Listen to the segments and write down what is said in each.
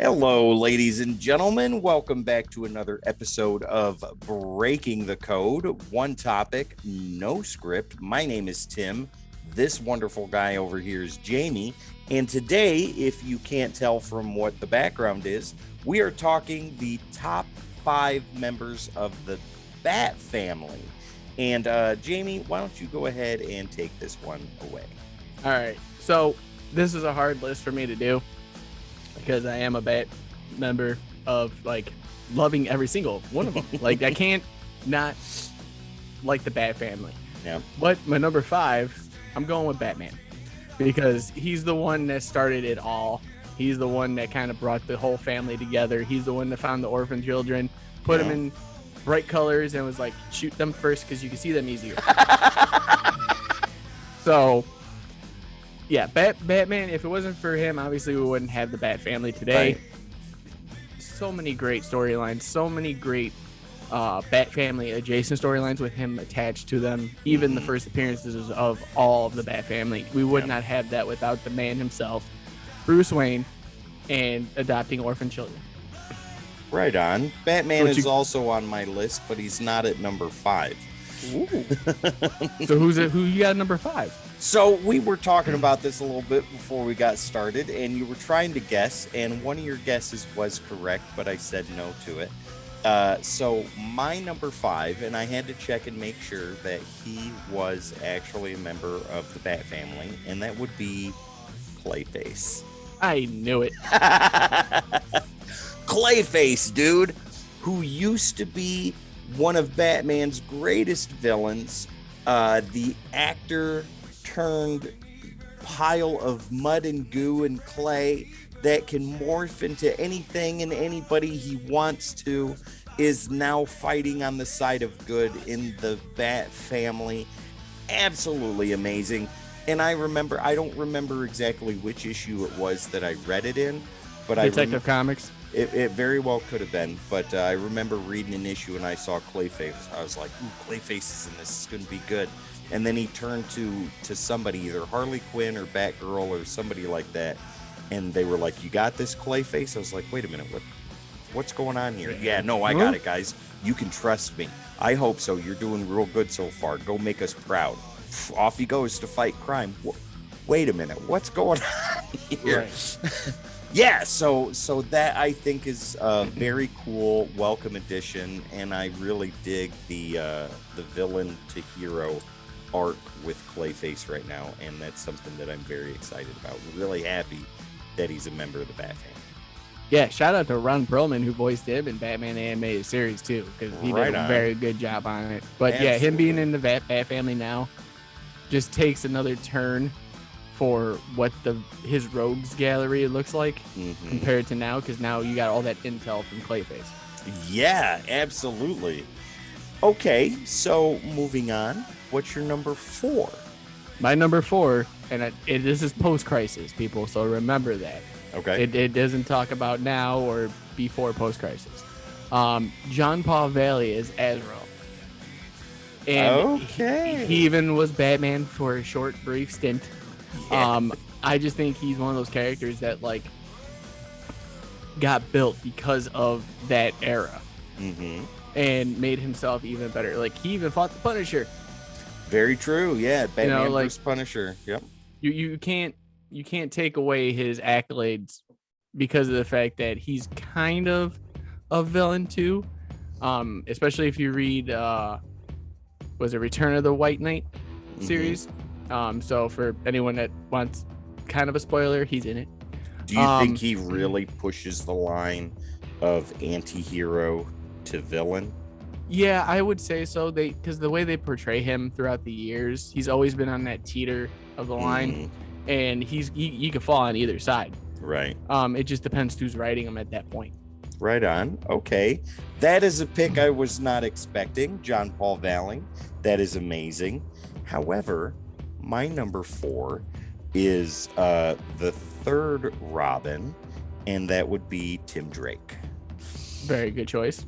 Hello, ladies and gentlemen. Welcome back to another episode of Breaking the Code. One topic, no script. My name is Tim. This wonderful guy over here is Jamie. And today, if you can't tell from what the background is, we are talking the top 5 members of the Bat family. And Jamie, why don't you go ahead and take this one away? All right. So this is a hard list for me to do, because I am a Bat member of loving every single one of them. I can't not like the Bat family. Yeah. But my number 5, I'm going with Batman, because he's the one that started it all. He's the one that kind of brought the whole family together. He's the one that found the orphan children, put them in bright colors, and was like, shoot them first because you can see them easier. So yeah, Batman, if it wasn't for him, obviously we wouldn't have the Bat family today. Right. So many great storylines, so many great Bat family adjacent storylines with him attached to them. Even the first appearances of all of the Bat family. We would not have that without the man himself, Bruce Wayne, and adopting orphan children. Right on. Batman is also on my list, but he's not at number 5. Ooh. So who you got at number 5? So we were talking about this a little bit before we got started, and you were trying to guess, and one of your guesses was correct, but I said no to it. So my number 5, and I had to check and make sure that he was actually a member of the Bat family, and that would be Playface. I knew it. Clayface, dude, who used to be one of Batman's greatest villains, the actor turned pile of mud and goo and clay that can morph into anything and anybody he wants to, is now fighting on the side of good in the Bat family. Absolutely amazing. And I don't remember exactly which issue it was that I read it in, but Detective Comics. It very well could have been, but I remember reading an issue and I saw Clayface. I was like, ooh, Clayface is in this. This is going to be good. And then he turned to somebody, either Harley Quinn or Batgirl or somebody like that, and they were like, you got this, Clayface? I was like, wait a minute, what's going on here? Yeah, no, I got it, guys. You can trust me. I hope so. You're doing real good so far. Go make us proud. Off he goes to fight crime. Wait a minute, what's going on here? Right. Yeah, so that I think is a very cool, welcome addition, and I really dig the villain to hero arc with Clayface right now, and that's something that I'm very excited about. Really happy that he's a member of the Bat family. Yeah, shout out to Ron Perlman, who voiced him in Batman animated series too, because he did a very good job on it. But absolutely. Yeah, him being in the Bat family now just takes another turn for what his rogues gallery looks like compared to now, because now you got all that intel from Clayface. Yeah, absolutely. Okay, so moving on. What's your number 4? My number 4, and this is post-crisis, people, so remember that. Okay. It doesn't talk about now or before post-crisis. John Paul Valley is Azrael. And he even was Batman for a short, brief stint. Yeah. I just think he's one of those characters that got built because of that era, and made himself even better. He even fought the Punisher. Very true. Yeah, Batman versus Punisher. Yep. You can't take away his accolades because of the fact that he's kind of a villain too. Especially if you read was it Return of the White Knight series. So for anyone that wants kind of a spoiler, he's in it. Do you think he really pushes the line of anti-hero to villain? Yeah, I would say so. Because the way they portray him throughout the years, he's always been on that teeter of the line, and he could fall on either side. Right. It just depends who's writing him at that point. Right on. Okay. That is a pick I was not expecting. John Paul Valley. That is amazing. However, my number 4 is the third Robin, and that would be Tim Drake. Very good choice.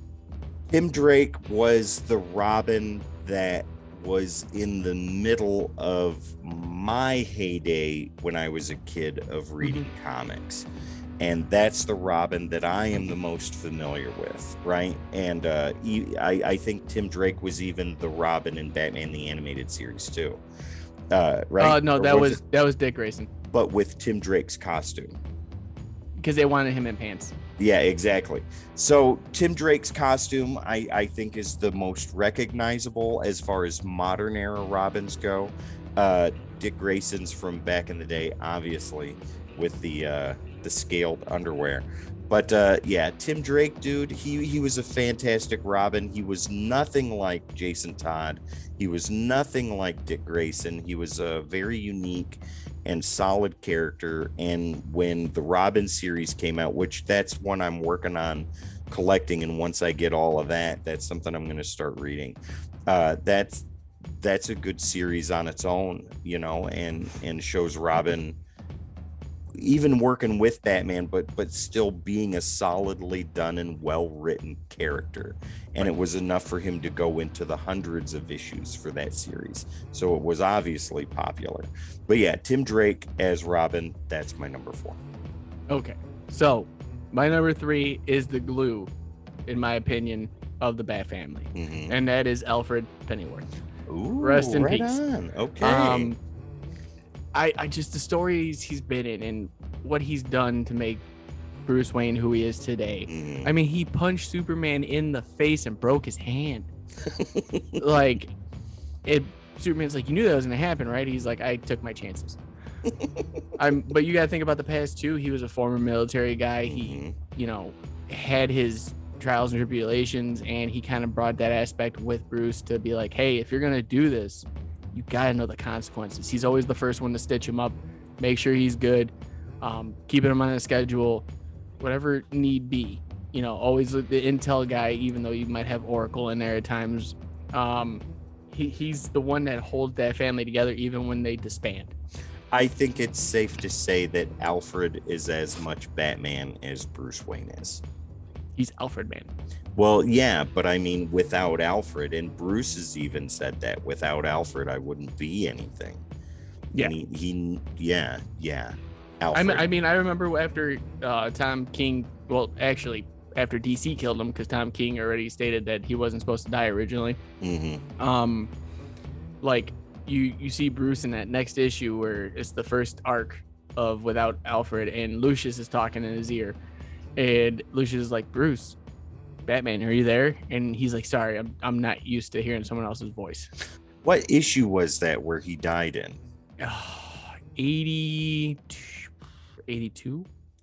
Tim Drake was the Robin that was in the middle of my heyday when I was a kid of reading comics. And that's the Robin that I am the most familiar with, right? And I think Tim Drake was even the Robin in Batman the Animated Series too, right? No, Or that was Dick Grayson, but with Tim Drake's costume. because they wanted him in pants. Yeah, exactly. So Tim Drake's costume, I think, is the most recognizable as far as modern era Robins go. Dick Grayson's from back in the day, obviously, with the scaled underwear. But yeah, Tim Drake, dude, he was a fantastic Robin. He was nothing like Jason Todd. He was nothing like Dick Grayson. He was a very unique and solid character. And when the Robin series came out, which that's one I'm working on collecting, and once I get all of that, that's something I'm going to start reading. That's a good series on its own, you know, and shows Robin even working with Batman, but still being a solidly done and well-written character. And it was enough for him to go into the hundreds of issues for that series. So it was obviously popular. But yeah, Tim Drake as Robin, that's my number 4. Okay. So my number 3 is the glue, in my opinion, of the Bat family. Mm-hmm. And that is Alfred Pennyworth. Ooh, rest in right peace. On. Okay. I just, the stories he's been in and what he's done to make Bruce Wayne who he is today. Mm-hmm. I mean, he punched Superman in the face and broke his hand. Like, Superman's like, you knew that was gonna happen, right? He's like, I took my chances. But you gotta think about the past too. He was a former military guy. He, you know, had his trials and tribulations, and he kind of brought that aspect with Bruce to be like, hey, if you're gonna do this, you gotta know the consequences. He's always the first one to stitch him up, make sure he's good, keeping him on a schedule, whatever need be. You know, always the intel guy, even though you might have Oracle in there at times. He's the one that holds that family together even when they disband. I think it's safe to say that Alfred is as much Batman as Bruce Wayne is. He's Alfred, man. Well, yeah, but I mean, without Alfred, and Bruce has even said that, without Alfred, I wouldn't be anything. Yeah. And yeah. Alfred. I mean, I remember after Tom King, well, actually, after DC killed him, because Tom King already stated that he wasn't supposed to die originally. Mm-hmm. Like, you see Bruce in that next issue where it's the first arc of Without Alfred, and Lucius is talking in his ear, and Lucius is like, Bruce, Batman, are you there? And he's like, sorry, I'm not used to hearing someone else's voice. What issue was that where he died in? 82.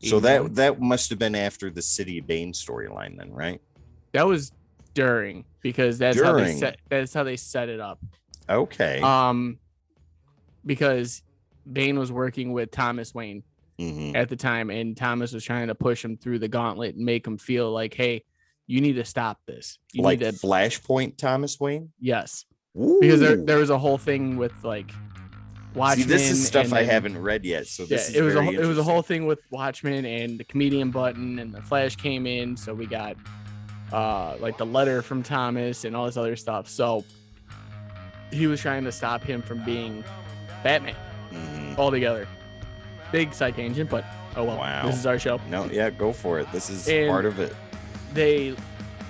So that must have been after the City of Bane storyline, then, right? That was during, because that's how they set it up. Okay. Because Bane was working with Thomas Wayne at the time, and Thomas was trying to push him through the gauntlet and make him feel like, hey, you need to stop this. You like need to... Flashpoint Thomas Wayne? Yes. Ooh. Because there was a whole thing with like Watchmen. See, this is stuff I haven't read yet, so this is it was a whole thing with Watchmen and the comedian button, and the Flash came in, so we got like the letter from Thomas and all this other stuff. So he was trying to stop him from being Batman altogether. Big side tangent, but oh well. Wow. This is our show. No, yeah, go for it. This is part of it. They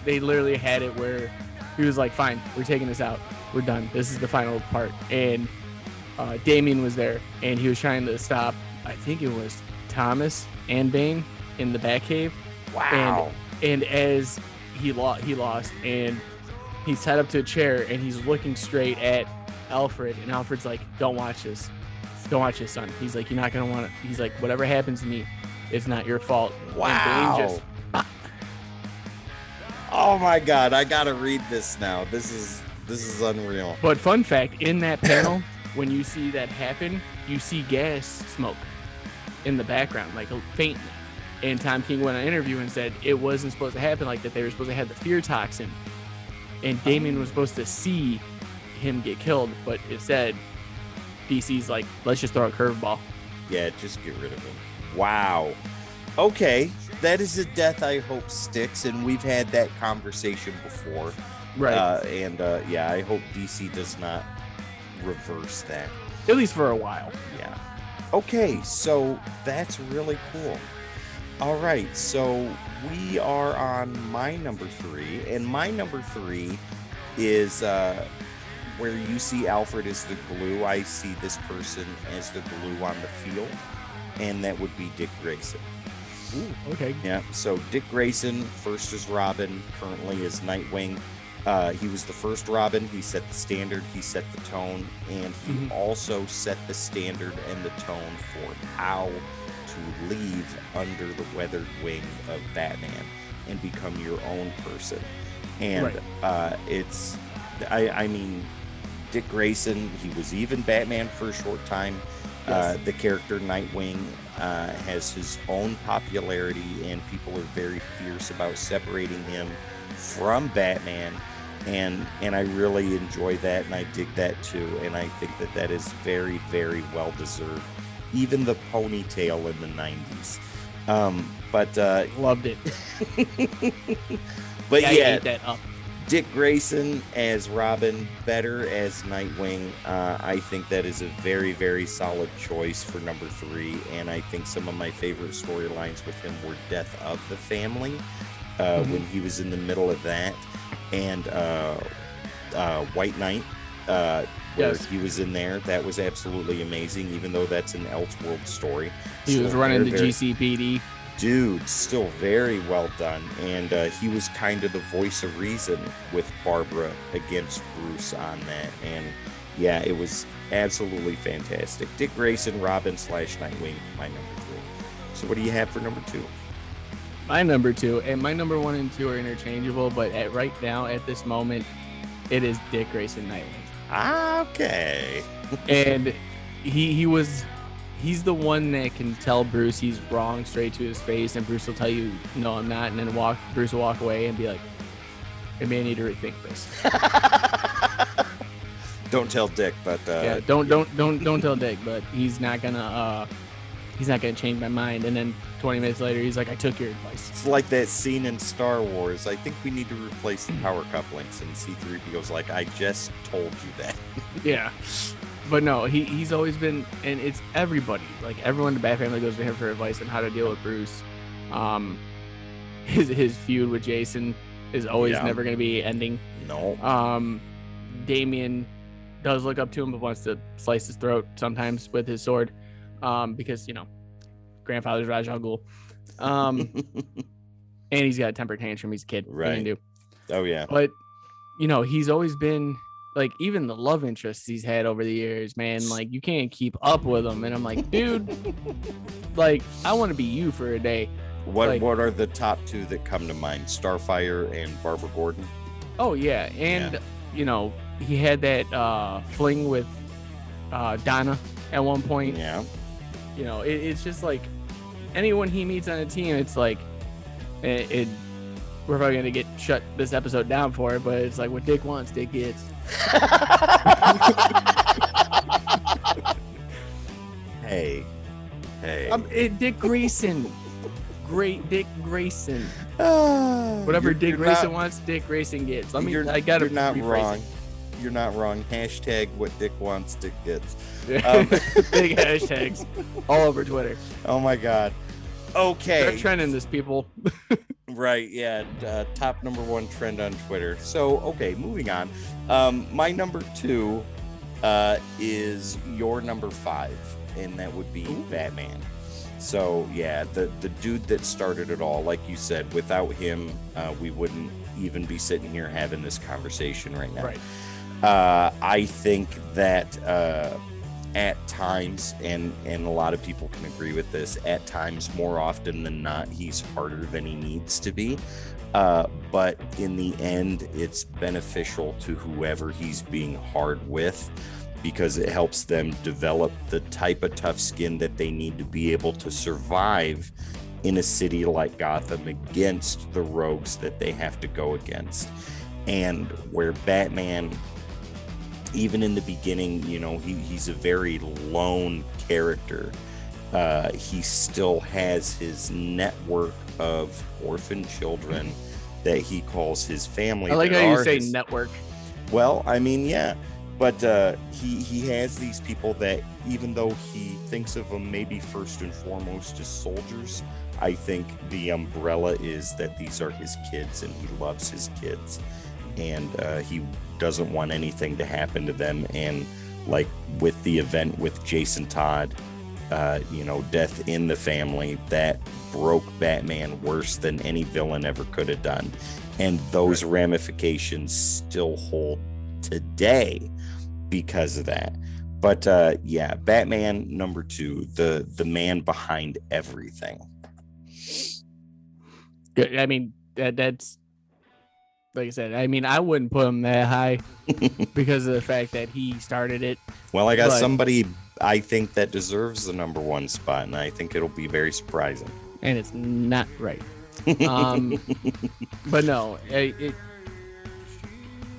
literally had it where he was like, fine, we're taking this out. We're done. This is the final part. And Damian was there, and he was trying to stop, I think it was Thomas and Bane in the Batcave. Wow. And as he lost, and he's tied up to a chair, and he's looking straight at Alfred, and Alfred's like, don't watch this. Don't watch this, son. He's like, you're not going to want to. He's like, whatever happens to me, it's not your fault. Wow. And Bane just... Oh my God, I gotta read this now. This is unreal. But fun fact, in that panel, when you see that happen, you see gas smoke in the background, like faintly. And Tom King went on an interview and said it wasn't supposed to happen like that. They were supposed to have the fear toxin, and Damian was supposed to see him get killed, but instead, DC's like, let's just throw a curveball. Yeah, just get rid of him. Wow. Okay, that is a death I hope sticks, and we've had that conversation before. Right. Yeah, I hope DC does not reverse that. At least for a while. Yeah. Okay, so that's really cool. All right, so we are on my number 3, and my number 3 is where you see Alfred as the glue. I see this person as the glue on the field, and that would be Dick Grayson. Ooh, okay. Yeah, so Dick Grayson, first as Robin, currently as Nightwing. He was the first Robin. He set the standard, he set the tone, and he also set the standard and the tone for how to leave under the weathered wing of Batman and become your own person. And I mean, Dick Grayson, he was even Batman for a short time. Yes. The character Nightwing has his own popularity, and people are very fierce about separating him from Batman. And I really enjoy that, and I dig that too. And I think that is very, very well deserved. Even the ponytail in the 90s. But loved it. But I ate that up. Dick Grayson as Robin, better as Nightwing. I think that is a very, very solid choice for number 3. And I think some of my favorite storylines with him were Death of the Family, when he was in the middle of that, and White Knight, where he was in there. That was absolutely amazing, even though that's an Elseworld story. He was running the GCPD. Dude, still very well done. And he was kind of the voice of reason with Barbara against Bruce on that. And yeah, it was absolutely fantastic. Dick Grayson, Robin / Nightwing, my number 3. So what do you have for number 2? My number 2, and my number 1 and 2 are interchangeable, but right now, at this moment, it is Dick Grayson Nightwing. Okay. And he's the one that can tell Bruce he's wrong straight to his face, and Bruce will tell you, no, I'm not, and then Bruce will walk away and be like, maybe I need to rethink this. Don't tell Dick, but yeah, don't tell Dick, but he's not gonna change my mind. And then 20 minutes later, he's like, I took your advice. It's like that scene in Star Wars. I think we need to replace the power couplings, and C-3PO's like, I just told you that. Yeah. But no, he's always been, and it's everybody, like everyone in the Bat family goes to him for advice on how to deal with Bruce. His feud with Jason is always never going to be ending. No. Damian does look up to him, but wants to slice his throat sometimes with his sword, because grandfather's Ra's al Ghul, and he's got a temper tantrum. He's a kid, right? Oh yeah. But he's always been. Like, even the love interests he's had over the years, man, like, you can't keep up with them. And I'm like, dude, like, I want to be you for a day. What are the top 2 that come to mind? Starfire and Barbara Gordon? Oh, yeah. And, he had that fling with Donna at one point. Yeah. It's just like anyone he meets on a team, it's like, we're probably going to get shut this episode down for it, but it's like what Dick wants, Dick gets. Hey. Dick Grayson. Great Dick Grayson. Whatever Dick Grayson wants, Dick Grayson gets. You're not wrong. You're not wrong. Hashtag what Dick wants, Dick gets. Big hashtags all over Twitter. Oh my God. Okay. Start trending this, people. Right, yeah. Top number 1 trend on Twitter. So, okay, moving on. My number 2 is your number 5, and that would be Batman. So, yeah, the dude that started it all, like you said, without him, we wouldn't even be sitting here having this conversation right now. Right. I think that at times, and a lot of people can agree with this, at times, more often than not, he's harder than he needs to be. But in the end, it's beneficial to whoever he's being hard with, because it helps them develop the type of tough skin that they need to be able to survive in a city like Gotham against the rogues that they have to go against. And where Batman, even in the beginning, he's a very lone character. He still has his network of orphan children that he calls his family. I like how you say network. Well, I mean, yeah. But he has these people that, even though he thinks of them maybe first and foremost as soldiers, I think the umbrella is that these are his kids and he loves his kids, and he doesn't want anything to happen to them. And like with the event with Jason Todd, death in the family, that broke Batman worse than any villain ever could have done. And those ramifications still hold today because of that. But Batman number 2, the man behind everything. Good. I mean, that's like I said. I mean, I wouldn't put him that high because of the fact that he started it. Well, I got somebody I think that deserves the number 1 spot, and I think it'll be very surprising. And it's not right. But no,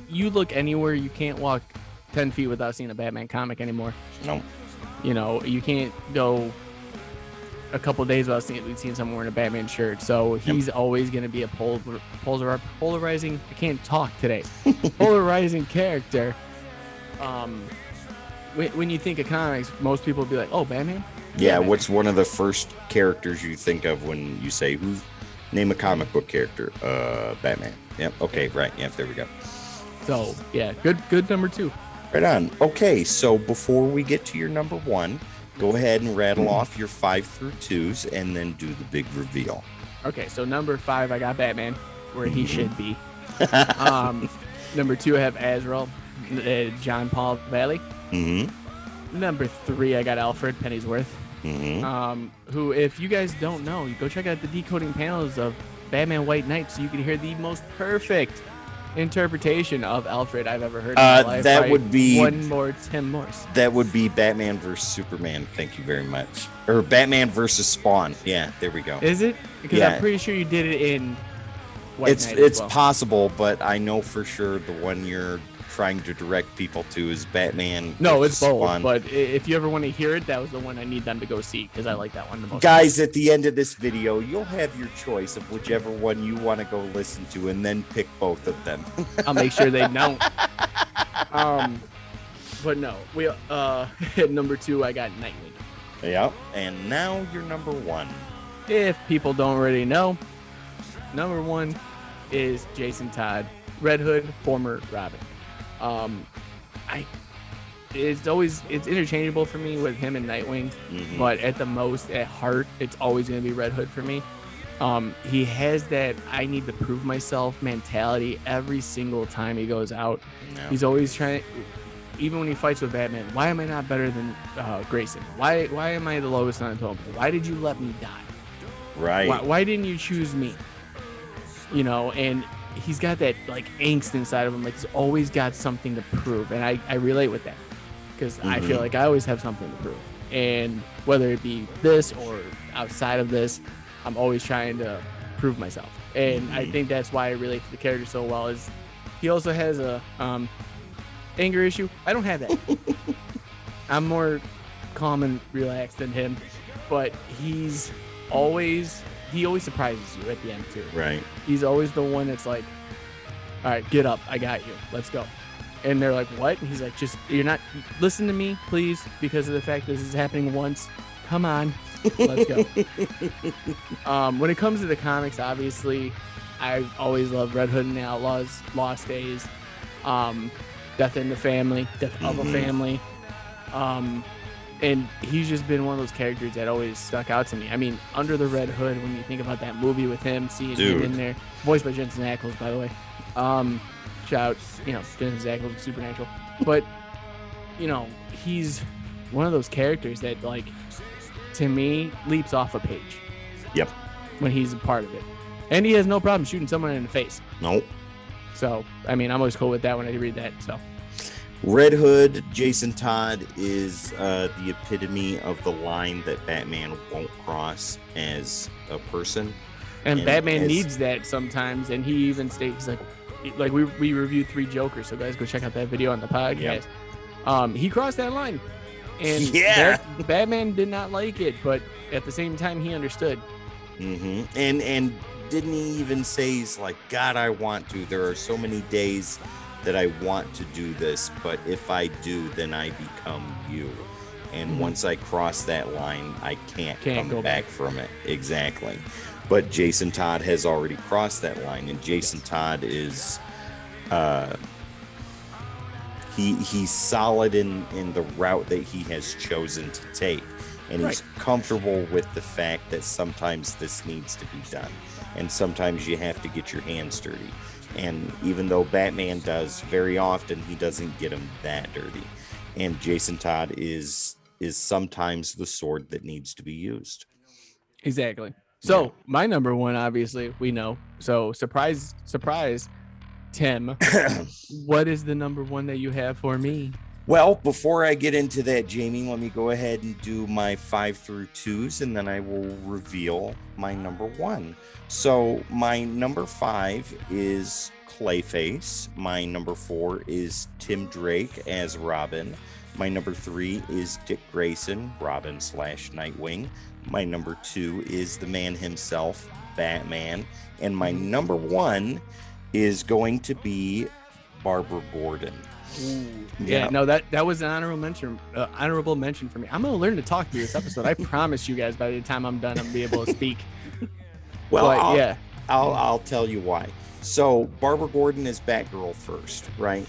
you look anywhere, you can't walk 10 feet without seeing a Batman comic anymore. No. You can't go a couple days without seeing someone wearing a Batman shirt. So he's always going to be a polarizing. I can't talk today. Polarizing character. When you think of comics, most people will be like, "Oh, Batman." Yeah. Batman. What's one of the first characters you think of when you say name a comic book character? Batman. Yep. Okay. Right. Yep. There we go. So yeah, good number 2. Right on. Okay. So before we get to your number 1. Go ahead and rattle off your 5 through 2s and then do the big reveal. Okay, so number 5, I got Batman, where he should be. Number 2, I have Azrael, John Paul Valley. Mm-hmm. Number 3, I got Alfred Pennyworth. Mm-hmm. Who, if you guys don't know, you go check out the decoding panels of Batman White Knight so you can hear the most perfect interpretation of Alfred I've ever heard in my life. That would be Tim Morse. That would be Batman versus Superman. Thank you very much. Or Batman versus Spawn. Yeah, there we go. Is it? Because I'm pretty sure you did it in White Knight It's as well. possible, but I know for sure the one you're trying to direct people to is Batman. No, it's both. Spawn. But if you ever want to hear it, that was the one I need them to go see because I like that one the most. Guys, at the end of this video, you'll have your choice of whichever one you want to go listen to, and then pick both of them. I'll make sure they don't. But no, we at number 2, I got Nightwing. Yeah, and now you're number 1. If people don't already know, number 1 is Jason Todd, Red Hood, former Robin. It's interchangeable for me with him and Nightwing, but at heart, it's always going to be Red Hood for me. He has that I need to prove myself mentality every single time he goes out. No. He's always trying, even when he fights with Batman, why am I not better than Grayson? Why am I the lowest on the totem pole? Why did you let me die? Right. Why didn't you choose me? And he's got that like angst inside of him, like he's always got something to prove, and I relate with that because I feel like I always have something to prove, and whether it be this or outside of this, I'm always trying to prove myself, and I think that's why I relate to the character so well. Is he also has a anger issue? I don't have that. I'm more calm and relaxed than him, but he always surprises you at the end too. Right. He's always the one that's like, all right, get up. I got you. Let's go. And they're like, what? And he's like, listen to me, please, because of the fact this is happening once. Come on. Let's go. When it comes to the comics, obviously, I've always loved Red Hood and the Outlaws, Lost Days, Death in the Family, Death of a Family. And he's just been one of those characters that always stuck out to me. I mean, Under the Red Hood, when you think about that movie with him, seeing him in there, voiced by Jensen Ackles, by the way. Shout out, Jensen Ackles, Supernatural. But, he's one of those characters that, like, to me, leaps off a page. Yep. When he's a part of it. And he has no problem shooting someone in the face. Nope. So, I mean, I'm always cool with that when I read that, so. Red Hood, Jason Todd is the epitome of the line that Batman won't cross as a person. And Batman needs that sometimes, and he even states, like we reviewed 3 Jokers, so guys, go check out that video on the podcast. Yep. He crossed that line, and Batman did not like it, but at the same time, he understood. And didn't he even say, he's like, God, I want to. There are so many days that I want to do this, but if I do, then I become you. And once I cross that line, I can't Can't come go back from it. Exactly. But Jason Todd has already crossed that line, and Jason Todd is he's solid in the route that he has chosen to take, and he's comfortable with the fact that sometimes this needs to be done, and sometimes you have to get your hands dirty. And even though Batman does very often, he doesn't get him that dirty. And Jason Todd is sometimes the sword that needs to be used. Exactly. So my number one, obviously, we know. So surprise, Tim. What is the number one that you have for me? Well, before I get into that, Jamie, let me go ahead and do my 5 through 2s, and then I will reveal my number one. So my number 5 is Playface. My number 4 is Tim Drake as Robin. My number 3 is Dick Grayson, Robin / Nightwing. My number 2 is the man himself, Batman. And my number 1 is going to be Barbara Gordon. Ooh, yeah, no, that was an honorable mention for me. I'm gonna learn to talk through this episode. I promise you guys, by the time I'm done, I'm gonna be able to speak. Well, I'll tell you why. So Barbara Gordon is Batgirl first, right?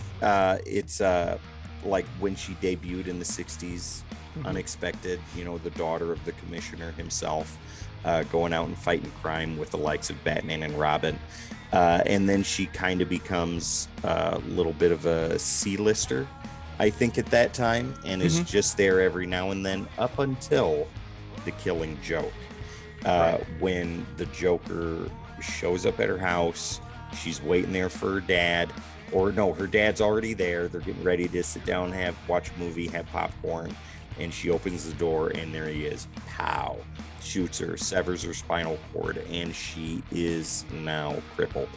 It's like when she debuted in the 60s, unexpected, the daughter of the commissioner himself, going out and fighting crime with the likes of Batman and Robin. And then she kind of becomes a little bit of a C-lister, I think, at that time, and is just there every now and then up until the Killing Joke. When the Joker shows up at her house, she's waiting there for her dad, or no, her dad's already there. They're getting ready to sit down, watch a movie, have popcorn, and she opens the door, and there he is. Pow! Shoots her, severs her spinal cord, and she is now crippled.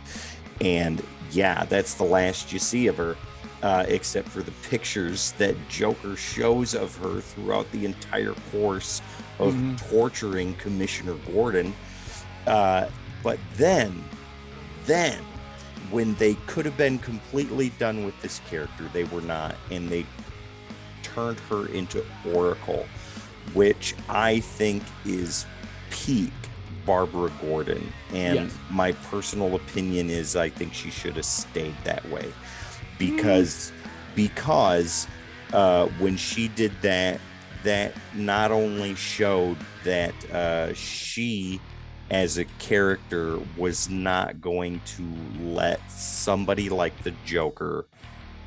And yeah, that's the last you see of her, except for the pictures that Joker shows of her throughout the entire course of torturing Commissioner Gordon. But then, when they could have been completely done with this character, they were not, and they turned her into Oracle, which I think is peak Barbara Gordon. And my personal opinion is I think she should have stayed that way, because when she did that not only showed that she as a character was not going to let somebody like the Joker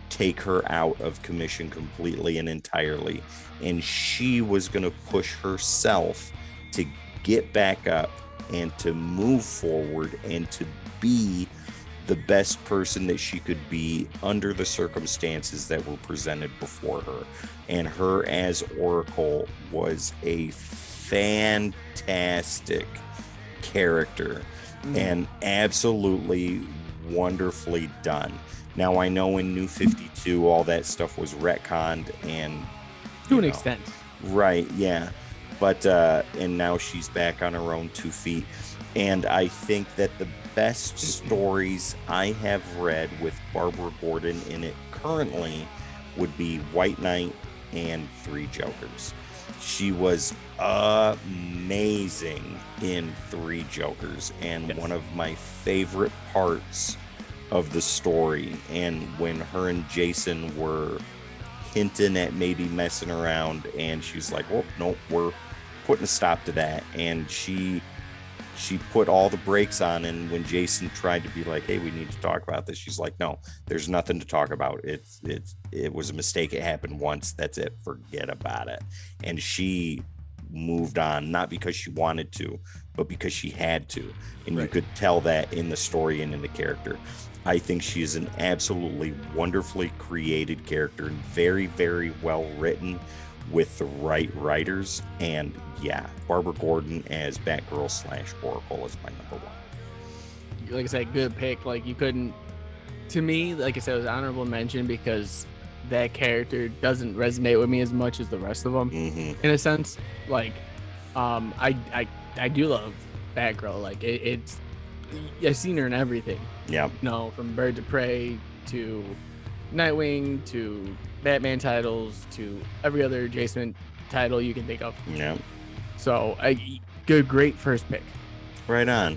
take her out of commission completely and entirely, and she was going to push herself to get back up and to move forward and to be the best person that she could be under the circumstances that were presented before her. And her as Oracle was a fantastic character and absolutely wonderfully done. Now, I know in New 52, all that stuff was retconned and to an extent. Right, yeah. But, and now she's back on her own 2 feet. And I think that the best stories I have read with Barbara Gordon in it currently would be White Knight and Three Jokers. She was amazing in Three Jokers, and one of my favorite parts of the story, and when her and Jason were hinting at maybe messing around, and she's like, well, no, we're putting a stop to that. And she put all the brakes on, and when Jason tried to be like, hey, we need to talk about this, she's like, no, there's nothing to talk about. It was a mistake. It happened once. That's it. Forget about it. And she moved on, not because she wanted to, but because she had to. And you could tell that in the story and in the character. I think she is an absolutely wonderfully created character and very, very well written with the right writers. And yeah, Barbara Gordon as Batgirl / Oracle is my number one. Like I said, good pick. Like, you couldn't, to me, like I said, it was honorable mention because that character doesn't resonate with me as much as the rest of them, in a sense. Like, I do love Batgirl. Like, it's I've seen her in everything. Yeah. From Birds of Prey to Nightwing to Batman titles to every other Jason title you can think of. Yeah. So great first pick. Right on.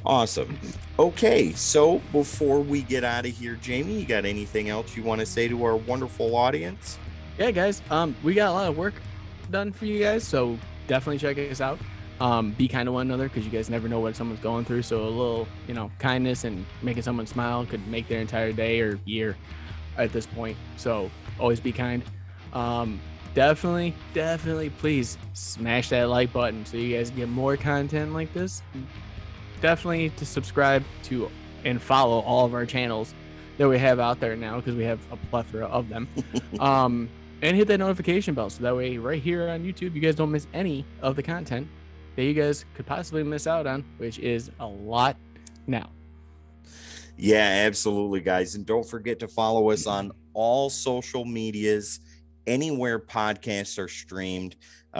Awesome. Okay, so before we get out of here, Jamie, you got anything else you want to say to our wonderful audience? Yeah, guys. We got a lot of work done for you guys, so definitely check us out. Be kind to one another, because you guys never know what someone's going through. So a little, kindness and making someone smile could make their entire day or year at this point. So always be kind. Definitely, please smash that like button so you guys get more content like this. Definitely to subscribe to and follow all of our channels that we have out there now, because we have a plethora of them. And hit that notification bell so that way right here on YouTube you guys don't miss any of the content that you guys could possibly miss out on, which is a lot now. Yeah, absolutely, guys. And don't forget to follow us on all social medias, anywhere podcasts are streamed,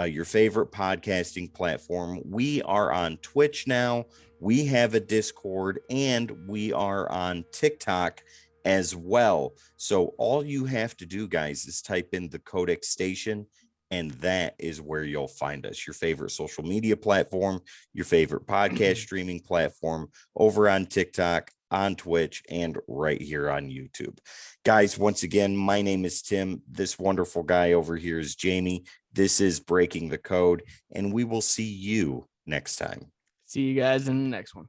your favorite podcasting platform. We are on Twitch now. We have a Discord, and we are on TikTok as well. So all you have to do, guys, is type in the Codex Station, and that is where you'll find us. Your favorite social media platform, your favorite podcast streaming platform, over on TikTok, on Twitch, and right here on YouTube. Guys, once again, my name is Tim. This wonderful guy over here is Jamie. This is Breaking the Code, and we will see you next time. See you guys in the next one.